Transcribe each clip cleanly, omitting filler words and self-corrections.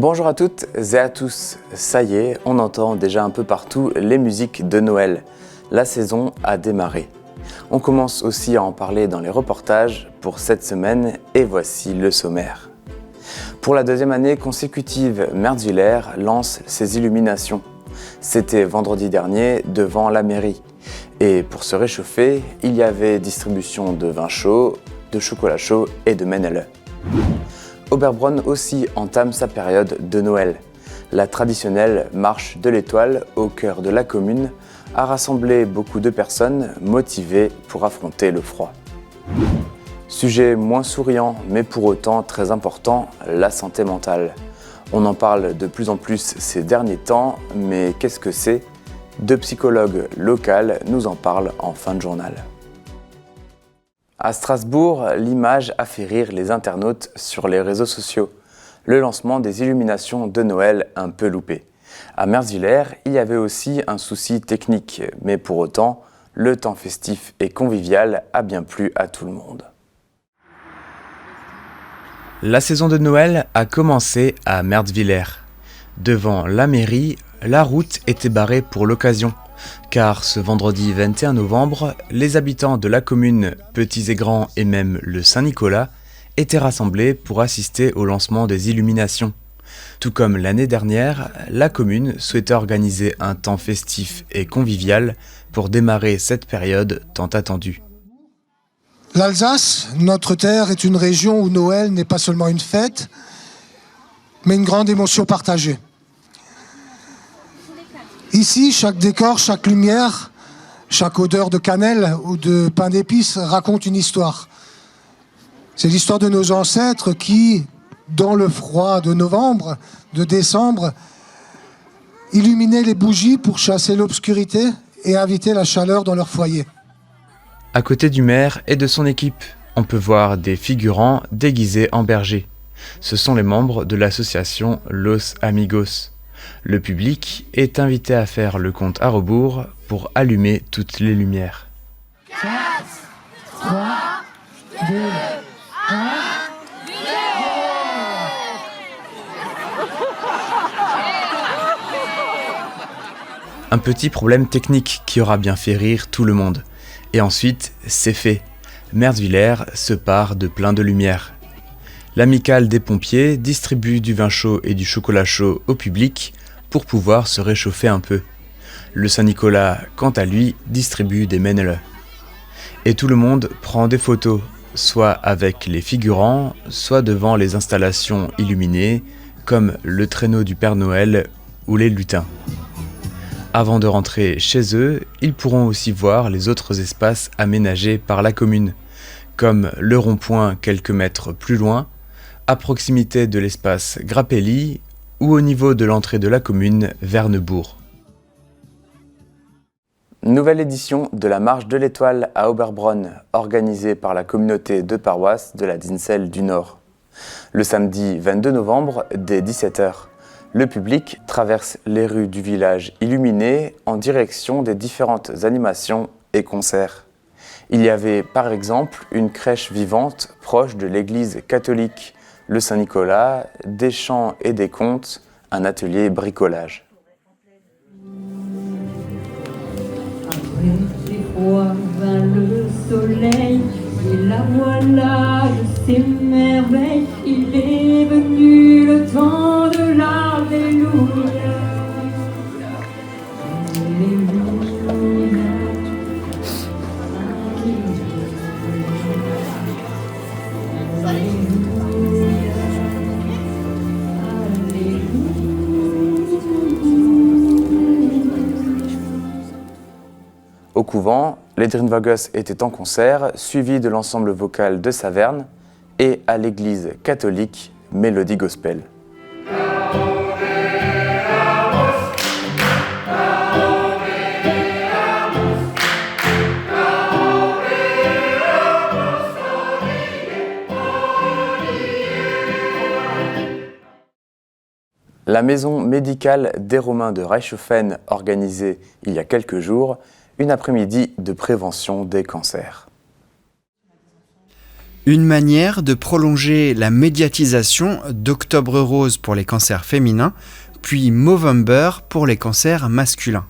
Bonjour à toutes et à tous, ça y est, on entend déjà un peu partout les musiques de Noël. La saison a démarré. On commence aussi à en parler dans les reportages pour cette semaine et voici le sommaire. Pour la deuxième année consécutive, Mertzwiller lance ses illuminations. C'était vendredi dernier devant la mairie. Et pour se réchauffer, il y avait distribution de vin chaud, de chocolat chaud et de Mennele. Oberbronn aussi entame sa période de Noël. La traditionnelle marche de l'étoile au cœur de la commune a rassemblé beaucoup de personnes motivées pour affronter le froid. Sujet moins souriant mais pour autant très important, la santé mentale. On en parle de plus en plus ces derniers temps, mais qu'est-ce que c'est ? Deux psychologues locaux nous en parlent en fin de journal. À Strasbourg, l'image a fait rire les internautes sur les réseaux sociaux. Le lancement des illuminations de Noël un peu loupé. À Mertzwiller, il y avait aussi un souci technique, mais pour autant, le temps festif et convivial a bien plu à tout le monde. La saison de Noël a commencé à Mertzwiller. Devant la mairie, la route était barrée pour l'occasion. Car ce vendredi 21 novembre, les habitants de la commune, petits et grands et même le Saint-Nicolas, étaient rassemblés pour assister au lancement des illuminations. Tout comme l'année dernière, la commune souhaitait organiser un temps festif et convivial pour démarrer cette période tant attendue. L'Alsace, notre terre, est une région où Noël n'est pas seulement une fête, mais une grande émotion partagée. Ici, chaque décor, chaque lumière, chaque odeur de cannelle ou de pain d'épices raconte une histoire. C'est l'histoire de nos ancêtres qui, dans le froid de novembre, de décembre, illuminaient les bougies pour chasser l'obscurité et inviter la chaleur dans leur foyer. À côté du maire et de son équipe, on peut voir des figurants déguisés en bergers. Ce sont les membres de l'association Los Amigos. Le public est invité à faire le compte à rebours pour allumer toutes les lumières. 4, 3, 2, 1... Un petit problème technique qui aura bien fait rire tout le monde. Et ensuite, c'est fait. Mertzwiller se part de plein de lumière. L'amicale des pompiers distribue du vin chaud et du chocolat chaud au public pour pouvoir se réchauffer un peu. Le Saint-Nicolas, quant à lui, distribue des Mennele. Et tout le monde prend des photos, soit avec les figurants, soit devant les installations illuminées, comme le traîneau du Père Noël ou les lutins. Avant de rentrer chez eux, ils pourront aussi voir les autres espaces aménagés par la commune, comme le rond-point quelques mètres plus loin, à proximité de l'espace Grappelli ou au niveau de l'entrée de la commune vers Neubourg. Nouvelle édition de la Marche de l'Étoile à Oberbronn, organisée par la communauté de paroisse de la Dinsel du Nord. Le samedi 22 novembre, dès 17h, le public traverse les rues du village illuminées en direction des différentes animations et concerts. Il y avait par exemple une crèche vivante proche de l'église catholique, le Saint-Nicolas, des chants et des contes, un atelier bricolage. Après les froids vint le soleil, et la voilà de ses merveilles. Il est venu le temps de l'Alléluia. Alléluia. Au couvent, les Drinnwaggers étaient en concert, suivis de l'ensemble vocal de Saverne, et à l'église catholique, Mélodie Gospel. La maison médicale des Romains de Reichshofen organisait il y a quelques jours une après-midi de prévention des cancers. Une manière de prolonger la médiatisation d'Octobre Rose pour les cancers féminins, puis Movember pour les cancers masculins.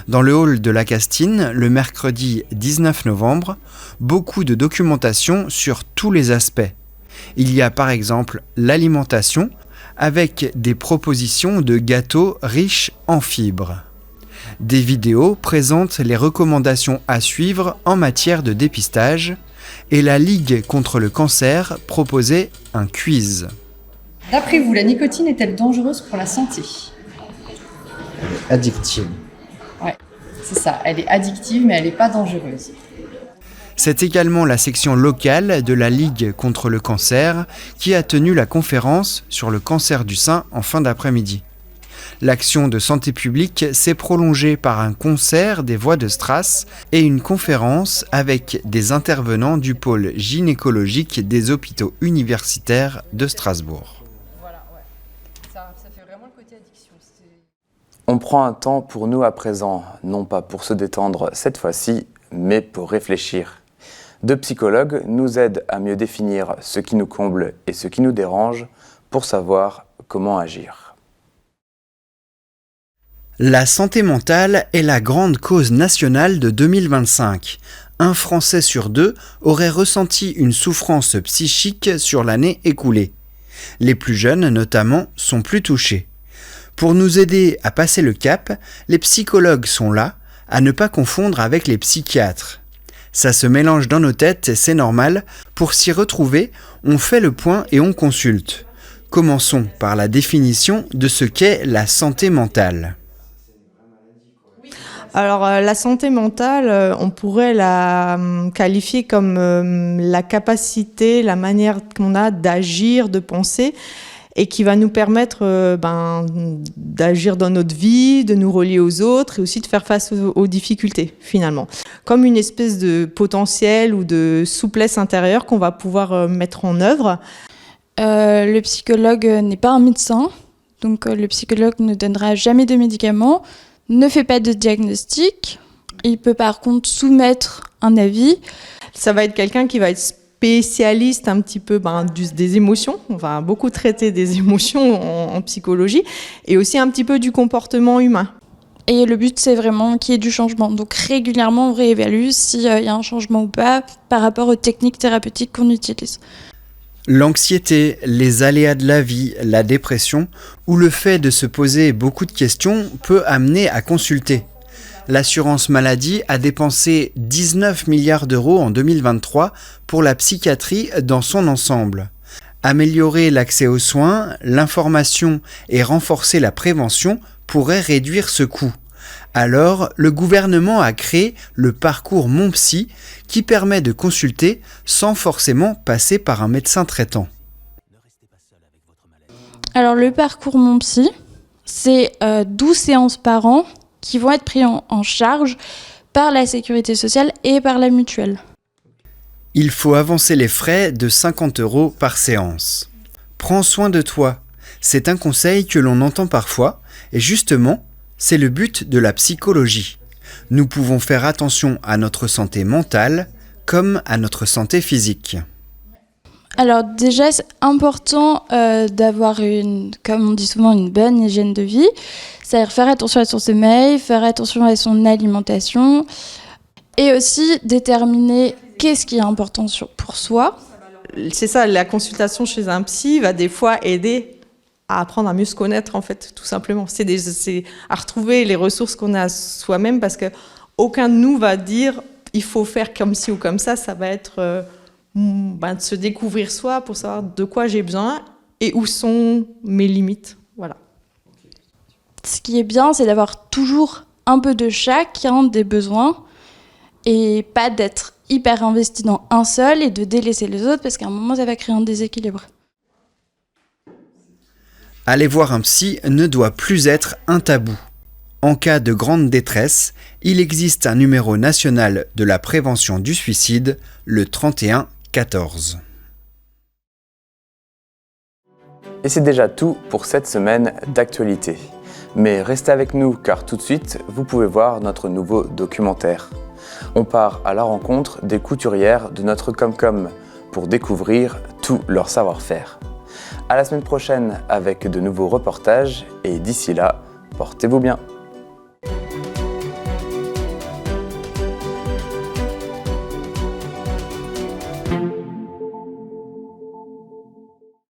Dans le hall de la Castine, le mercredi 19 novembre, beaucoup de documentation sur tous les aspects. Il y a par exemple l'alimentation, avec des propositions de gâteaux riches en fibres. Des vidéos présentent les recommandations à suivre en matière de dépistage et la Ligue contre le cancer proposait un quiz. D'après vous, la nicotine est-elle dangereuse pour la santé ? Addictive. Ouais, c'est ça. Elle est addictive, mais elle n'est pas dangereuse. C'est également la section locale de la Ligue contre le cancer qui a tenu la conférence sur le cancer du sein en fin d'après-midi. L'action de santé publique s'est prolongée par un concert des voix de Strass et une conférence avec des intervenants du pôle gynécologique des hôpitaux universitaires de Strasbourg. Voilà, ouais. Ça fait vraiment le côté addiction. On prend un temps pour nous à présent, non pas pour se détendre cette fois-ci, mais pour réfléchir. Deux psychologues nous aident à mieux définir ce qui nous comble et ce qui nous dérange pour savoir comment agir. La santé mentale est la grande cause nationale de 2025. Un Français sur deux aurait ressenti une souffrance psychique sur l'année écoulée. Les plus jeunes, notamment, sont plus touchés. Pour nous aider à passer le cap, les psychologues sont là, à ne pas confondre avec les psychiatres. Ça se mélange dans nos têtes et c'est normal. Pour s'y retrouver, on fait le point et on consulte. Commençons par la définition de ce qu'est la santé mentale. Alors la santé mentale, on pourrait la qualifier comme la capacité, la manière qu'on a d'agir, de penser, et qui va nous permettre d'agir dans notre vie, de nous relier aux autres et aussi de faire face aux difficultés finalement. Comme une espèce de potentiel ou de souplesse intérieure qu'on va pouvoir mettre en œuvre. Le psychologue n'est pas un médecin, donc le psychologue ne donnera jamais de médicaments, ne fait pas de diagnostic. Il peut par contre soumettre un avis. Ça va être quelqu'un qui va être spécialiste un petit peu des émotions. On va beaucoup traiter des émotions en psychologie et aussi un petit peu du comportement humain. Et le but, c'est vraiment qu'il y ait du changement. Donc régulièrement, on réévalue s'il y a un changement ou pas par rapport aux techniques thérapeutiques qu'on utilise. L'anxiété, les aléas de la vie, la dépression ou le fait de se poser beaucoup de questions peut amener à consulter. L'assurance maladie a dépensé 19 milliards d'euros en 2023 pour la psychiatrie dans son ensemble. Améliorer l'accès aux soins, l'information et renforcer la prévention pourrait réduire ce coût. Alors, le gouvernement a créé le parcours Mon Psy qui permet de consulter sans forcément passer par un médecin traitant. Alors, le parcours Mon Psy, c'est 12 séances par an qui vont être prises en charge par la sécurité sociale et par la mutuelle. Il faut avancer les frais de 50 € par séance. Prends soin de toi. C'est un conseil que l'on entend parfois et justement, c'est le but de la psychologie. Nous pouvons faire attention à notre santé mentale comme à notre santé physique. Alors déjà, c'est important d'avoir comme on dit souvent, une bonne hygiène de vie. C'est-à-dire faire attention à son sommeil, faire attention à son alimentation et aussi déterminer qu'est-ce qui est important pour soi. C'est ça, la consultation chez un psy va des fois aider à apprendre à mieux se connaître, en fait, tout simplement. C'est à retrouver les ressources qu'on a soi-même, parce qu'aucun de nous va dire « il faut faire comme ci ou comme ça ». Ça va être de se découvrir soi pour savoir de quoi j'ai besoin et où sont mes limites. Voilà. Ce qui est bien, c'est d'avoir toujours un peu de chacun des besoins et pas d'être hyper investi dans un seul et de délaisser les autres, parce qu'à un moment, ça va créer un déséquilibre. Aller voir un psy ne doit plus être un tabou. En cas de grande détresse, il existe un numéro national de la prévention du suicide, le 31 14. Et c'est déjà tout pour cette semaine d'actualité. Mais restez avec nous car tout de suite, vous pouvez voir notre nouveau documentaire. On part à la rencontre des couturières de notre Comcom, pour découvrir tout leur savoir-faire. À la semaine prochaine avec de nouveaux reportages et d'ici là, portez-vous bien.